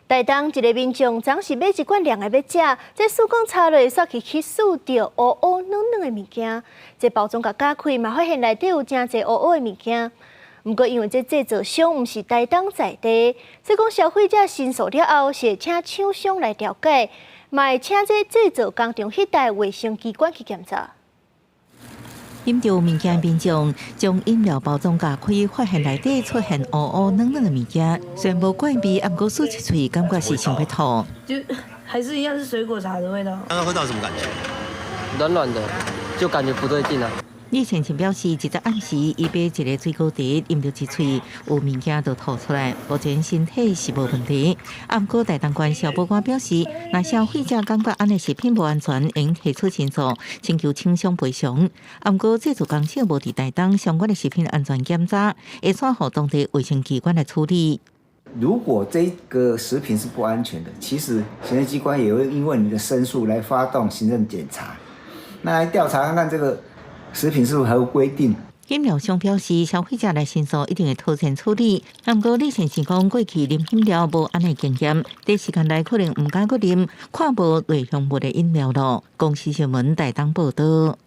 台东一个民众总是买一罐凉的要食，这曙光茶类煞去数到乌乌软软的物件，这包装甲打开嘛，发现内底有真侪乌乌的物件。不过因为这制造商毋是台东在地，所以讲消费者申诉了后，是会请厂商来调解，嘛会请这制造工厂迄带卫生机关去检查。饮着物件民众将饮料包装打开，发现内底出现乌乌软软的物件，虽然无怪味，不过漱一喙，感觉是想要吐。就还是一样是水果茶的味道。刚刚喝到什么感觉？软软的，就感觉不对劲啊。李先生表示，一只暗时伊买一个水果茶，饮着一喙，有物件就吐出来，目前身体是无问题。不过台东县消保官表示，若消费者感觉安尼食品无安全，应提出申诉，请求厂商赔偿。不过制作工厂无伫台东相关的食品安全检查，会转互当地卫生机关来处理。如果这个食品是不安全的，其实行政机关也会因为你的申诉来发动行政检查，那来调查看看这个食品是不是合乎规定。饮料商表示，消费者来申诉一定会妥善处理。不过李先生讲，过去啉饮料无安尼经验，短时间内可能唔敢去啉，看无内容物的饮料咯。公司新闻台东报道。